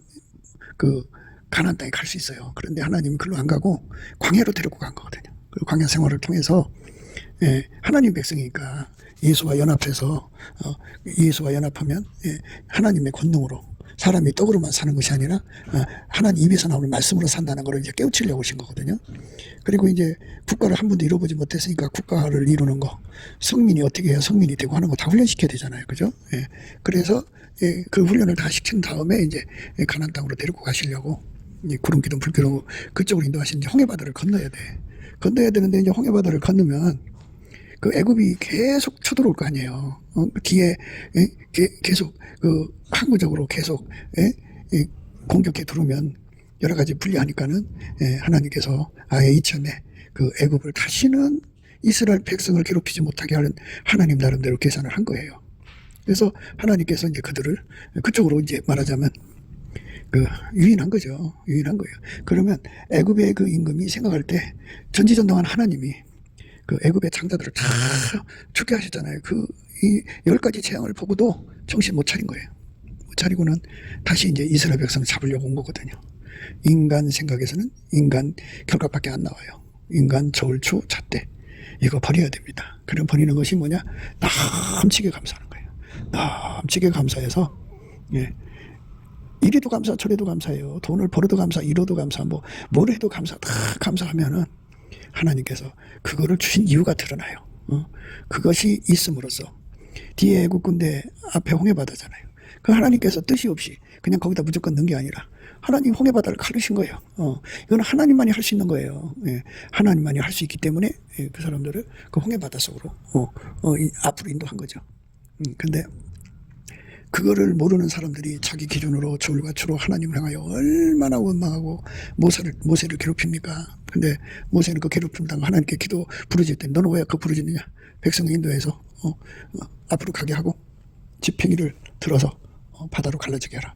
그 가나안 땅에 갈 수 있어요. 그런데 하나님은 그걸로 안 가고 광야로 데리고 간 거거든요. 그 광야 생활을 통해서 하나님 백성이니까 예수와 연합해서 예수와 연합하면 하나님의 권능으로 사람이 떡으로만 사는 것이 아니라 하나님 입에서 나오는 말씀으로 산다는 걸 이제 깨우치려고 오신 거거든요. 그리고 이제 국가를 한 번도 이뤄보지 못했으니까 국가를 이루는 거, 성민이 어떻게 해야 성민이 되고 하는 거 다 훈련시켜야 되잖아요. 그죠? 그래서 그 훈련을 다 시킨 다음에 이제 가나안 땅으로 데리고 가시려고 이 구름기둥, 불기둥 그쪽으로 인도하신 이제 홍해바다를 건너야 돼. 건너야 되는데 이제 홍해바다를 건너면 그 애굽이 계속 쳐들어올 거 아니에요. 뒤에 계속 그 항구적으로 계속 공격해 들어오면 여러 가지 불리하니까는 하나님께서 아예 이참에 그 애굽을 다시는 이스라엘 백성을 괴롭히지 못하게 하는 하나님 나름대로 계산을 한 거예요. 그래서 하나님께서 이제 그들을 그쪽으로 이제 말하자면 그 유인한 거죠. 유인한 거예요. 그러면 애굽의 그 임금이 생각할 때 전지전능한 하나님이 그 애굽의 장자들을 다 죽게 하셨잖아요. 그 이 10가지 재앙을 보고도 정신 못 차린 거예요. 못 차리고는 다시 이제 이스라엘 백성을 잡으려고 온 거거든요. 인간 생각에서는 인간 결과밖에 안 나와요. 인간 저울추 잣대 이거 버려야 됩니다. 그럼 버리는 것이 뭐냐? 남치게 감사하는 거예요. 남치게 감사해서 이리도 감사 저리도 감사해요. 돈을 벌어도 감사, 이뤄도 감사, 뭘 해도 감사, 다 감사하면은 하나님께서 그거를 주신 이유가 드러나요. 그것이 있음으로써 뒤에 애국 군대 앞에 홍해바다잖아요. 그 하나님께서 뜻이 없이 그냥 거기다 무조건 넣은 게 아니라 하나님 홍해바다를 가르신 거예요. 이건 하나님만이 할 수 있는 거예요. 하나님만이 할 수 있기 때문에 그 사람들을 그 홍해바다 속으로 앞으로 인도한 거죠. 근데 그거를 모르는 사람들이 자기 기준으로 저울과 추로 하나님을 향하여 얼마나 원망하고 모세를 괴롭힙니까? 근데 모세는 그 괴롭힘 당하고 하나님께 기도 부르짖을 때 너는 왜 그 부르짖느냐? 백성을 인도해서 앞으로 가게 하고 지팡이를 들어서 바다로 갈라지게 하라.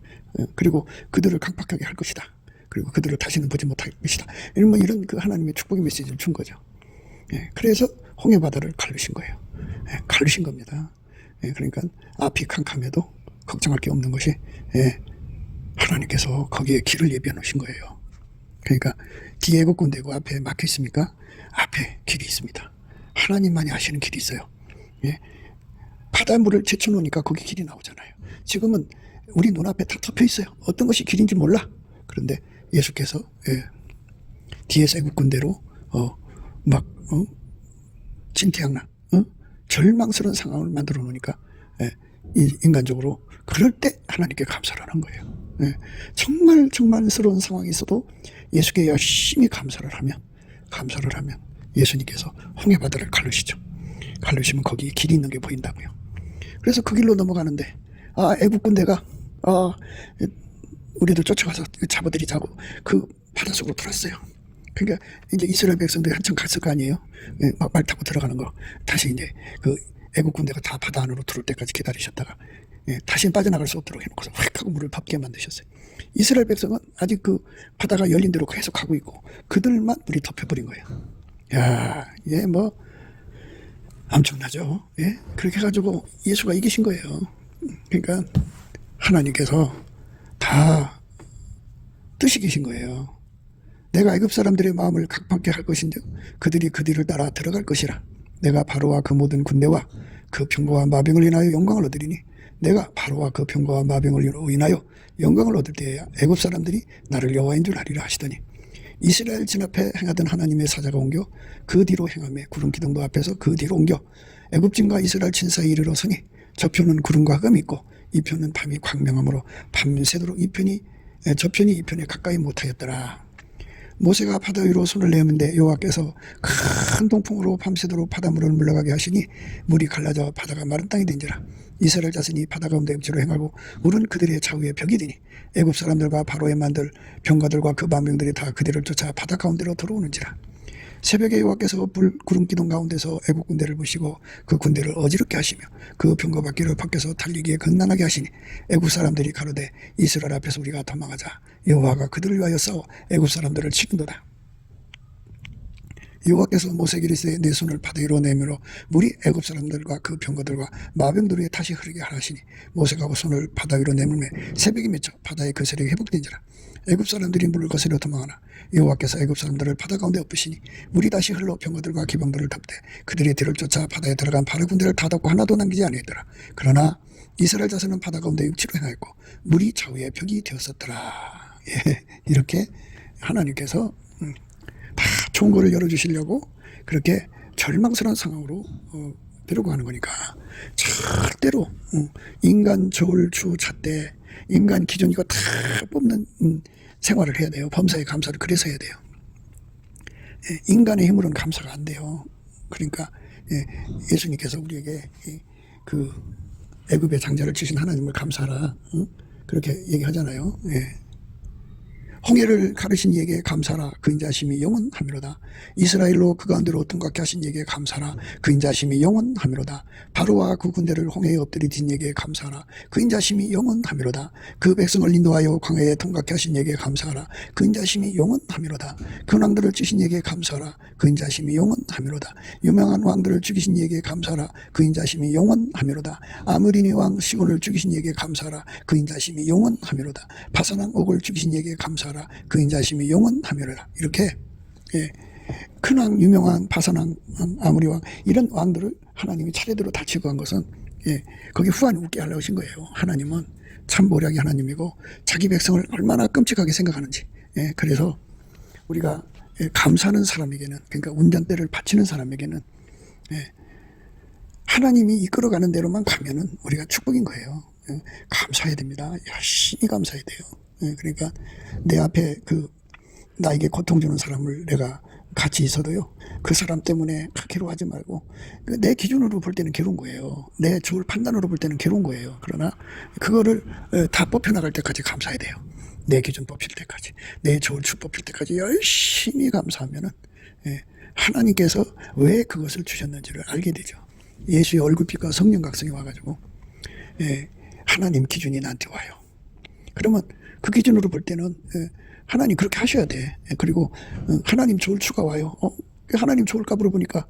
그리고 그들을 강팍하게 할 것이다. 그리고 그들을 다시는 보지 못할 것이다. 이런 그 하나님의 축복의 메시지를 준 거죠. 그래서 홍해바다를 가르신 거예요. 가르신 겁니다. 그러니까 앞이 캄캄해도 걱정할 게 없는 것이 하나님께서 거기에 길을 예비해 놓으신 거예요. 그러니까 뒤에 애국 군대고 앞에 막혀 있습니까? 앞에 길이 있습니다. 하나님만이 하시는 길이 있어요. 바닷물을 제쳐놓으니까 거기 길이 나오잖아요. 지금은 우리 눈앞에 다 덮여 있어요. 어떤 것이 길인지 몰라. 그런데 예수께서 뒤에서 애국 군대로 진퇴양난 절망스러운 상황을 만들어 놓으니까 인간적으로 그럴 때 하나님께 감사를 하는 거예요. 정말 절망스러운 상황이 있어도 예수께 열심히 감사를 하면 예수님께서 홍해바다를 가르시죠. 가르시면 거기 길이 있는 게 보인다고요. 그래서 그 길로 넘어가는데 애국 군대가 우리들 쫓아가서 잡아들이자고 그 바다 속으로 들어왔어요. 그러니까 이제 이스라엘 백성들이 한참 갔을 거 아니에요. 막 말 타고 들어가는 거. 다시 이제 그 애국 군대가 다 바다 안으로 들어올 때까지 기다리셨다가 다시는 빠져나갈 수 없도록 해놓고서 휙 하고 물을 덮게 만드셨어요. 이스라엘 백성은 아직 그 바다가 열린 대로 계속 가고 있고 그들만 물이 덮여버린 거예요. 야, 엄청나죠. 그렇게 해가지고 예수가 이기신 거예요. 그러니까 하나님께서 다 뜻이 계신 거예요. 내가 애굽 사람들의 마음을 각박게 할 것인데 그들이 그 뒤를 따라 들어갈 것이라. 내가 바로와 그 모든 군대와 그 병거와 마병을 인하여 영광을 얻으리니 내가 바로와 그 병거와 마병을 인하여 영광을 얻을 때에야 애굽 사람들이 나를 여호와인 줄 아리라 하시더니 이스라엘 진 앞에 행하던 하나님의 사자가 옮겨 그 뒤로 행하며 구름 기둥도 앞에서 그 뒤로 옮겨 애굽진과 이스라엘 진 사이에 이르러서니 저편은 구름과 흑암이 있고 이 편은 밤이 광명함으로 밤새도록 저편이 이 편에 가까이 못하였더라. 모세가 바다 위로 손을 내었는데 여호와께서 큰 동풍으로 밤새도록 바닷물을 물러가게 하시니 물이 갈라져 바다가 마른 땅이 된지라. 이스라엘 자손이 바다 가운데 음치로 행하고 물은 그들의 좌우에 벽이 되니 애굽 사람들과 바로의 만들 병가들과 그 만병들이 다 그들을 쫓아 바다 가운데로 들어오는지라. 새벽에 여호와께서 구름 기둥 가운데서 애국 군대를 보시고 그 군대를 어지럽게 하시며 그 병거 바퀴를 밖에서 달리기에 극난하게 하시니 애국 사람들이 가로되 이스라엘 앞에서 우리가 도망하자. 여호와가 그들을 위하여 싸워 애국 사람들을 치는도다. 여호와께서 모세에게 이르시되 내 손을 바다 위로 내밀어 물이 애굽 사람들과 그 병거들과 마병들 위에 다시 흐르게 하시니 모세가 손을 바다 위로 내밀매 새벽이 맺혀 바다의 그 세력이 회복된지라. 애굽 사람들이 물을 거스려 도망하나 여호와께서 애굽 사람들을 바다 가운데 엎으시니 물이 다시 흘러 병거들과 기병들을 덮되 그들의 뒤를 쫓아 바다에 들어간 바로 군대를 다 덮고 하나도 남기지 아니하더라. 그러나 이스라엘 자손은 바다 가운데 육지로 행하였고 물이 좌우의 벽이 되었었더라. 이렇게 하나님께서 다 좋은 거를 열어주시려고 그렇게 절망스러운 상황으로 데리고 가는 거니까 절대로 인간 저울추 잣대 인간 기준 이거 다 뽑는 생활을 해야 돼요. 범사에 감사를 그래서 해야 돼요. 인간의 힘으로는 감사가 안 돼요. 그러니까 예수님께서 우리에게 그 애굽의 장자를 치신 하나님을 감사하라, 그렇게 얘기하잖아요. 홍해를 가르신 이에게 감사라, 그 인자심이 영원하미로다. 이스라엘로 그 가운데로 등각케 하신 이에게 감사라, 그 인자심이 영원하미로다. 바로와 그 군대를 홍해에 엎드리신 이에게 감사라, 그 인자심이 영원하미로다. 그 백성을 인도하여 광야에 등각케 하신 이에게 감사하라, 그 인자심이 영원하미로다. 그 왕들을 찌신 이에게 감사하라, 그 인자심이 영원하미로다. 유명한 왕들을 죽이신 이에게 감사하라, 그 인자심이 영원하미로다. 아므리니 왕 시온을 죽이신 이에게 감사하라, 그 인자심이 영원하미로다. 바산 왕 옥을 죽이신 이에게 감사하라, 그 인자심이 영원하미로다. 이렇게 큰왕, 유명한 바산왕, 아므리 왕, 이런 왕들을 하나님이 차례대로 다 제거한 것은 거기 후환이 웃게 하려고 하신 거예요. 하나님은 참 모략의 하나님이고 자기 백성을 얼마나 끔찍하게 생각하는지. 그래서 우리가 감사하는 사람에게는, 그러니까 운전대를 바치는 사람에게는 하나님이 이끌어가는 대로만 가면은 우리가 축복인 거예요. 감사해야 됩니다. 열심히 감사해야 돼요. 그러니까 내 앞에 나에게 고통 주는 사람을 내가 같이 있어도요, 그 사람 때문에 괴로워하지 말고, 내 기준으로 볼 때는 괴로운 거예요. 내 좋을 판단으로 볼 때는 괴로운 거예요. 그러나 그거를 다 뽑혀나갈 때까지 감사해야 돼요. 내 기준 뽑힐 때까지, 내 좋을 주 뽑힐 때까지 열심히 감사하면은 하나님께서 왜 그것을 주셨는지를 알게 되죠. 예수의 얼굴빛과 성령 각성이 와가지고 하나님 기준이 나한테 와요. 그러면 그 기준으로 볼 때는 하나님 그렇게 하셔야 돼. 그리고 하나님 좋을 추가 와요. 하나님 좋을 값으로 보니까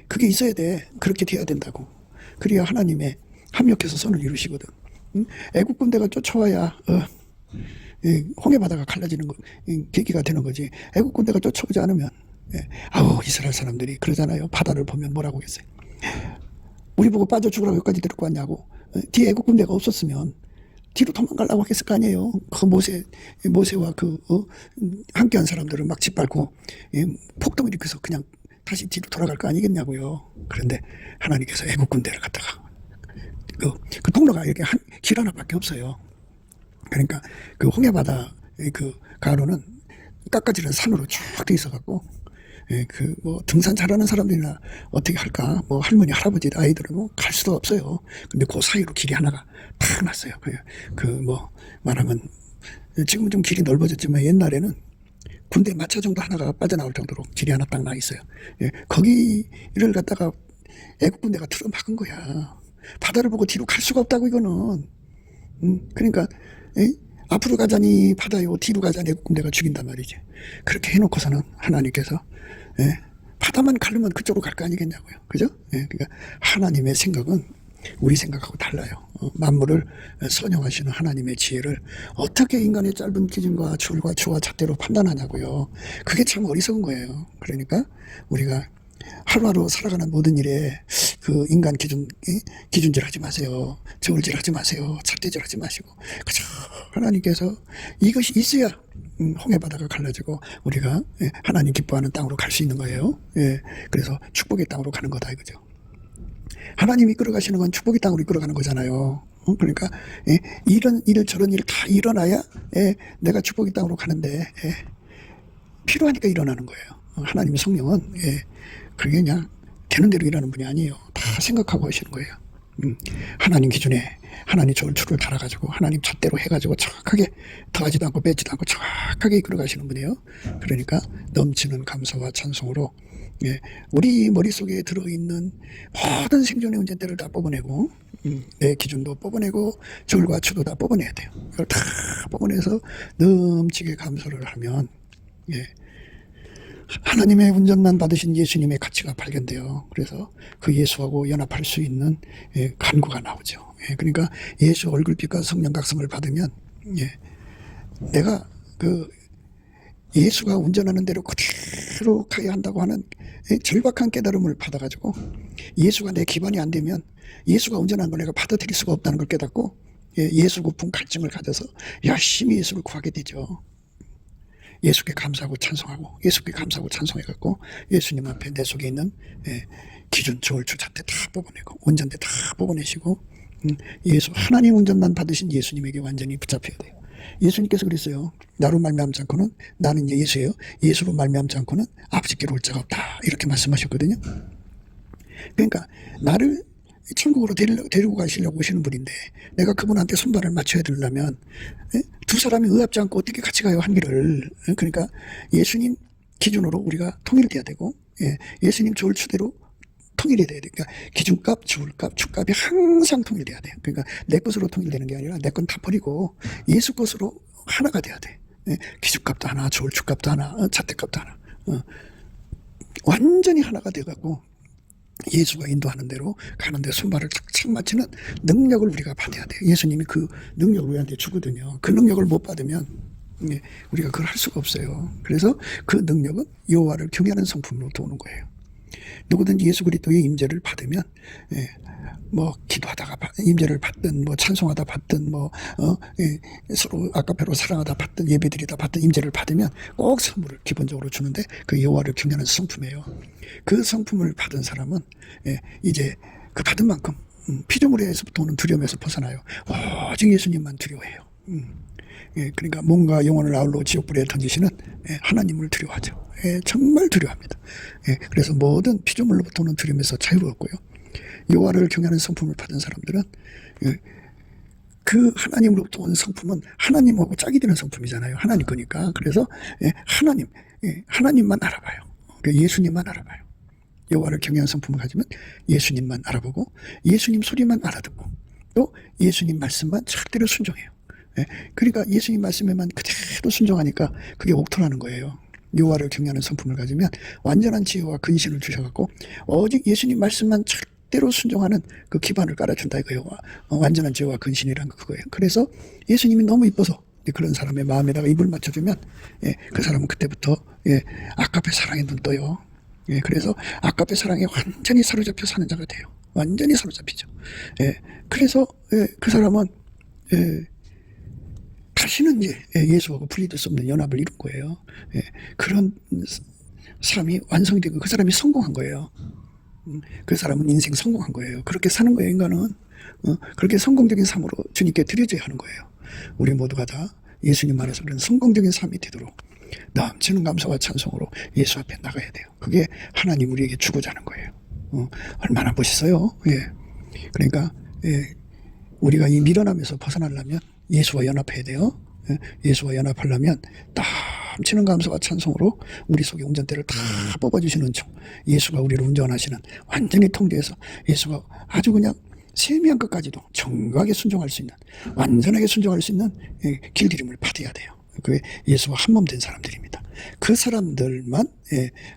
그게 있어야 돼. 그렇게 돼야 된다고. 그래야 하나님의 합력해서 선을 이루시거든. 애국 군대가 쫓아와야 홍해 바다가 갈라지는 계기가 되는 거지. 애국 군대가 쫓아오지 않으면 아우, 이스라엘 사람들이 그러잖아요. 바다를 보면 뭐라고 하겠어요. 우리 보고 빠져 죽으라고 여기까지 데리고 왔냐고. 뒤에 애국 군대가 없었으면 뒤로 도망가려고 했을 거 아니에요. 그 모세와 함께한 사람들을 막 짓밟고 폭동을 일으켜서 그냥 다시 뒤로 돌아갈 거 아니겠냐고요. 그런데 하나님께서 애국 군대를 갖다가 그 통로가 이렇게 길 하나밖에 없어요. 그러니까 그 홍해바다 가로는 깎아지는 산으로 쭉 돼 있어갖고 등산 잘하는 사람들이나 어떻게 할까? 할머니, 할아버지, 아이들은 갈 수도 없어요. 근데 그 사이로 길이 하나가 탁 났어요. 말하면, 지금은 좀 길이 넓어졌지만 옛날에는 군대 마차 정도 하나가 빠져나올 정도로 길이 하나 딱 나 있어요. 거기를 갖다가 애국 군대가 틀어막은 거야. 바다를 보고 뒤로 갈 수가 없다고, 이거는. 그러니까, 앞으로 가자니 바다요, 뒤로 가자니 애국 군대가 죽인단 말이지. 그렇게 해놓고서는 하나님께서 바다만 가려면 그쪽으로 갈 거 아니겠냐고요. 그죠? 그러니까 하나님의 생각은 우리 생각하고 달라요. 만물을 선영하시는 하나님의 지혜를 어떻게 인간의 짧은 기준과 줄과 추와 잣대로 판단하냐고요. 그게 참 어리석은 거예요. 그러니까 우리가 하루하루 살아가는 모든 일에 인간 기준질 하지 마세요. 저울질 하지 마세요. 잣대질 하지 마시고 그저 하나님께서 이것이 있어야 홍해바다가 갈라지고 우리가 하나님 기뻐하는 땅으로 갈 수 있는 거예요. 그래서 축복의 땅으로 가는 거다 이거죠. 하나님이 이끌어가시는 건 축복의 땅으로 이끌어가는 거잖아요. 그러니까 이런 일 저런 일 다 일어나야 내가 축복의 땅으로 가는데 필요하니까 일어나는 거예요. 하나님의 성령은 그게 그냥 되는 대로 일하는 분이 아니에요. 다 생각하고 하시는 거예요. 하나님 기준에 하나님 좋을 줄을 달아가지고 하나님 잣대로 해가지고 정확하게 더하지도 않고 빼지도 않고 정확하게 이끌어가시는 분이에요. 그러니까 넘치는 감사와 찬송으로 우리 머릿속에 들어있는 모든 생존의 운전대를 다 뽑아내고 내 기준도 뽑아내고 절과 추도 다 뽑아내야 돼요. 이걸 다 뽑아내서 넘치게 감사를 하면 하나님의 운전만 받으신 예수님의 가치가 발견돼요. 그래서 그 예수하고 연합할 수 있는 간구가 나오죠. 그러니까 예수 얼굴빛과 성령 각성을 받으면 내가 예수가 운전하는 대로 그대로 가야 한다고 하는 절박한 깨달음을 받아가지고 예수가 내 기반이 안 되면 예수가 운전하는 걸 내가 받아들일 수가 없다는 걸 깨닫고 예수 고품 갈증을 가져서 열심히 예수를 구하게 되죠. 예수께 감사하고 찬송하고 예수께 감사하고 찬송해갖고 예수님 앞에 내 속에 있는 기준, 저울추, 잣대 다 뽑아내고 운전대 다 뽑아내시고 예수 하나님 운전만 받으신 예수님에게 완전히 붙잡혀야 돼요. 예수님께서 그랬어요. 나로 말미암지 않고는, 나는 이제 예수예요. 예수로 말미암지 않고는 아버지께로 올 자가 없다. 이렇게 말씀하셨거든요. 그러니까 나를 천국으로 데리고 가시려고 오시는 분인데 내가 그분한테 손발을 맞춰야 되려면 두 사람이 의합지 않고 어떻게 같이 가요, 한 길을. 그러니까 예수님 기준으로 우리가 통일돼야 되고, 예수님 조울추대로 통일이 돼야 돼. 그러니까 기준값, 주울값, 축값이 항상 통일돼야 돼요. 그러니까 내 것으로 통일되는 게 아니라 내 건 다 버리고 예수 것으로 하나가 돼야 돼. 기준값도 하나, 주울축값도 하나, 자택값도 하나. 완전히 하나가 돼갖고 예수가 인도하는 대로 가는데 손발을 착착 맞추는 능력을 우리가 받아야 돼요. 예수님이 그 능력을 우리한테 주거든요. 그 능력을 못 받으면 우리가 그걸 할 수가 없어요. 그래서 그 능력은 여호와를 경외하는 성품으로부터 오는 거예요. 누구든지 예수 그리스도의 임재를 받으면, 뭐 기도하다가 임재를 받든, 뭐 찬송하다 받든, 뭐 서로 아까페로 사랑하다 받든, 예배드리다 받든 임재를 받으면 꼭 선물을 기본적으로 주는데 그 여호와를 경외하는 성품이에요. 그 성품을 받은 사람은 이제 그 받은 만큼 피조물에서부터 오는 두려움에서 벗어나요. 오직 예수님만 두려워해요. 그러니까 몸과 영혼을 아울러 지옥불에 던지시는 하나님을 두려워하죠. 정말 두려워합니다. 그래서 모든 피조물로부터 오는 두려움에서 자유로웠고요. 여호와를 경외하는 성품을 받은 사람들은 그 하나님으로부터 온 성품은 하나님하고 짝이 되는 성품이잖아요. 하나님 거니까. 그래서 하나님만 알아봐요. 예수님만 알아봐요. 여호와를 경외하는 성품을 가지면 예수님만 알아보고 예수님 소리만 알아듣고 또 예수님 말씀만 절대로 순종해요. 그러니까 예수님 말씀에만 그대로 순종하니까 그게 옥토라는 거예요. 여호와를 경외하는 성품을 가지면 완전한 지혜와 근신을 주셔갖고 오직 예수님 말씀만 절대로 순종하는 그 기반을 깔아준다 이거예요. 완전한 지혜와 근신이란 그거예요. 그래서 예수님이 너무 이뻐서 그런 사람의 마음에다가 입을 맞춰주면 그 사람은 그때부터 아까페 사랑에 눈 떠요. 그래서 아까페 사랑에 완전히 사로잡혀 사는 자가 돼요. 완전히 사로잡히죠. 그래서 그 사람은 다시는 이제 예수하고 분리될 수 없는 연합을 이룬 거예요. 그런 사람이 완성이 되고 그 사람이 성공한 거예요. 그 사람은 인생 성공한 거예요. 그렇게 사는 거예요. 인간은 그렇게 성공적인 삶으로 주님께 드려져야 하는 거예요. 우리 모두가 다 예수님 안에서 그런 성공적인 삶이 되도록 넘치는 감사와 찬송으로 예수 앞에 나가야 돼요. 그게 하나님 우리에게 주고자 하는 거예요. 얼마나 멋있어요. 그러니까 우리가 이 미련함에서 벗어나려면 예수와 연합해야 돼요. 예수와 연합하려면 넘치는 감사와 찬송으로 우리 속에 운전대를 다 뽑아주시는 중, 예수가 우리를 운전하시는 완전히 통제해서 예수가 아주 그냥 세미한 것까지도 정확하게 순종할 수 있는, 완전하게 순종할 수 있는 길들임을 받아야 돼요. 그게 예수와 한몸 된 사람들입니다. 그 사람들만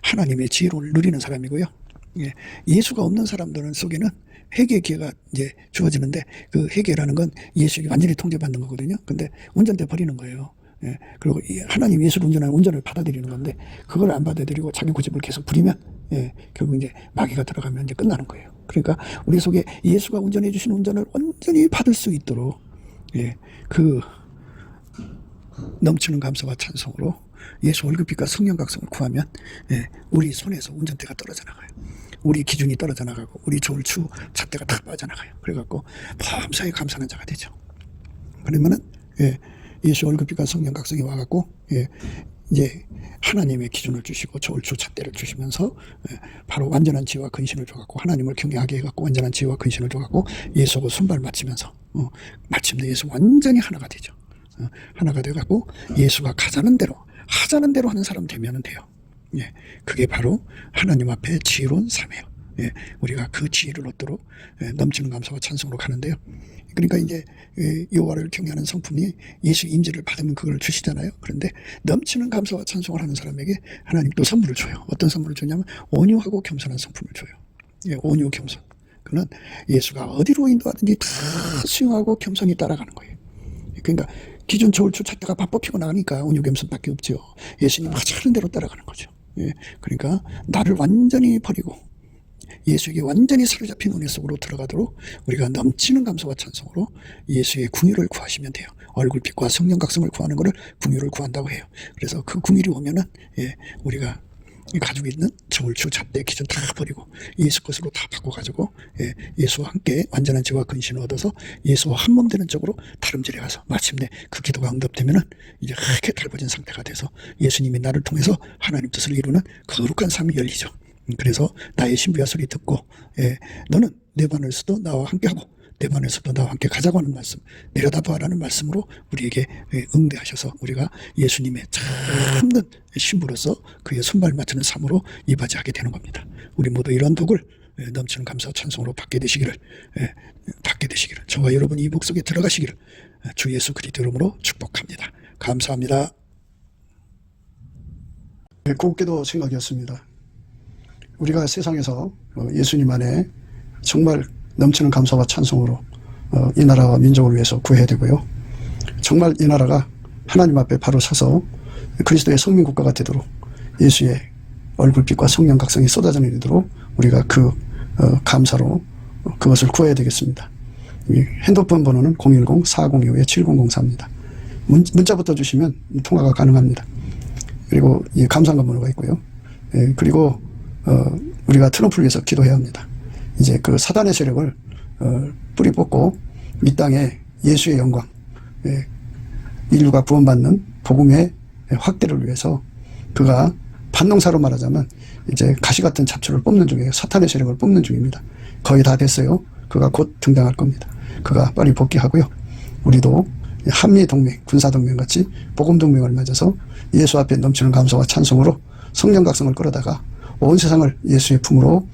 하나님의 지혜를 누리는 사람이고요. 예수가 없는 사람들 속에는 회개의 기회가 이제 주어지는데 그 회개라는 건 예수에게 완전히 통제받는 거거든요. 근데 운전대 버리는 거예요. 그리고 하나님 예수를 운전하는 운전을 받아들이는 건데 그걸 안 받아들이고 자기 고집을 계속 부리면 결국 이제 마귀가 들어가면 이제 끝나는 거예요. 그러니까 우리 속에 예수가 운전해 주신 운전을 완전히 받을 수 있도록 그 넘치는 감사와 찬송으로 예수 월급빛과 성령 각성을 구하면 우리 손에서 운전대가 떨어져 나가요. 우리 기준이 떨어져 나가고 우리 조울추 잣대가 다 빠져나가요. 그래갖고 범사에 감사하는 자가 되죠. 그러면은 예수 월급빛과 성령 각성이 와갖고 이제 하나님의 기준을 주시고 조울추 잣대를 주시면서 바로 완전한 지혜와 근신을 줘갖고 하나님을 경외하게 해갖고 완전한 지혜와 근신을 줘갖고 예수하고 손발 맞추면서 마침내 예수 완전히 하나가 되죠. 하나가 돼갖고 예수가 가자는 대로 하자는 대로 하는 사람 되면 돼요. 그게 바로 하나님 앞에 지혜로운 삶이에요. 우리가 그 지혜를 얻도록 넘치는 감사와 찬송으로 가는데요. 그러니까 이제 여호와를 경외하는 성품이 예수 임재를 받으면 그걸 주시잖아요. 그런데 넘치는 감사와 찬송을 하는 사람에게 하나님 또 선물을 줘요. 어떤 선물을 주냐면 온유하고 겸손한 성품을 줘요. 온유 겸손. 그는 예수가 어디로 인도하든지 다 수용하고 겸손히 따라가는 거예요. 그러니까 기존 조울추 잣대가 밥 뽑히고 나가니까 온유 겸손밖에 없죠. 예수님 하자는 대로 따라가는 거죠. 그러니까 나를 완전히 버리고 예수에게 완전히 사로잡힌 은혜 속으로 들어가도록 우리가 넘치는 감사와 찬송으로 예수의 궁유를 구하시면 돼요. 얼굴빛과 성령 각성을 구하는 것을 궁유를 구한다고 해요. 그래서 그 궁유이 오면은 우리가 가지고 있는 정을주 잣대 기준 다 버리고 예수 것으로 다 바꿔가지고 예수와 함께 완전한 지와 근신을 얻어서 예수와 한 몸 되는 쪽으로 다름질해 가서 마침내 그 기도가 응답되면은 이제 그렇게 달궈진 상태가 돼서 예수님이 나를 통해서 하나님 뜻을 이루는 거룩한 삶이 열리죠. 그래서 나의 신부야 소리 듣고 너는 내 반에서도 나와 함께하고 내 반에서도 나와 함께 가자고 하는 말씀, 내려다보아라는 말씀으로 우리에게 응대하셔서 우리가 예수님의 참된 신부로서 그의 손발 맞추는 삶으로 이바지하게 되는 겁니다. 우리 모두 이런 복을 넘치는 감사와 찬송으로 받게 되시기를 저와 여러분이 이 복 속에 들어가시기를 주 예수 그리스도 이름으로 축복합니다. 감사합니다. 곱게도 생각이었습니다. 우리가 세상에서 예수님 안에 정말 넘치는 감사와 찬송으로 이 나라와 민족을 위해서 구해야 되고요. 정말 이 나라가 하나님 앞에 바로 서서 그리스도의 성민국가가 되도록 예수의 얼굴빛과 성령 각성이 쏟아져 내리도록 우리가 그 감사로 그것을 구해야 되겠습니다. 핸드폰 번호는 010-4025-7004입니다. 문자부터 주시면 통화가 가능합니다. 그리고 이 감사한금 번호가 있고요. 그리고 우리가 트럼프를 위해서 기도해야 합니다. 이제 그 사단의 세력을 뿌리 뽑고 이 땅에 예수의 영광, 인류가 구원받는 복음의 확대를 위해서 그가 반농사로 말하자면 이제 가시 같은 잡초를 뽑는 중이에요. 사탄의 세력을 뽑는 중입니다. 거의 다 됐어요. 그가 곧 등장할 겁니다. 그가 빨리 복귀하고요. 우리도 한미동맹, 군사동맹 같이 복음동맹을 맺어서 예수 앞에 넘치는 감사와 찬송으로 성령 각성을 끌어다가 온 세상을 예수의 품으로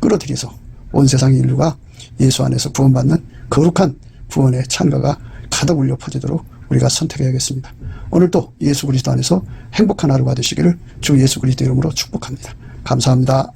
끌어들여서 온 세상의 인류가 예수 안에서 구원받는 거룩한 구원의 찬가가 가득 울려 퍼지도록 우리가 선택해야겠습니다. 오늘도 예수 그리스도 안에서 행복한 하루가 되시기를 주 예수 그리스도 이름으로 축복합니다. 감사합니다.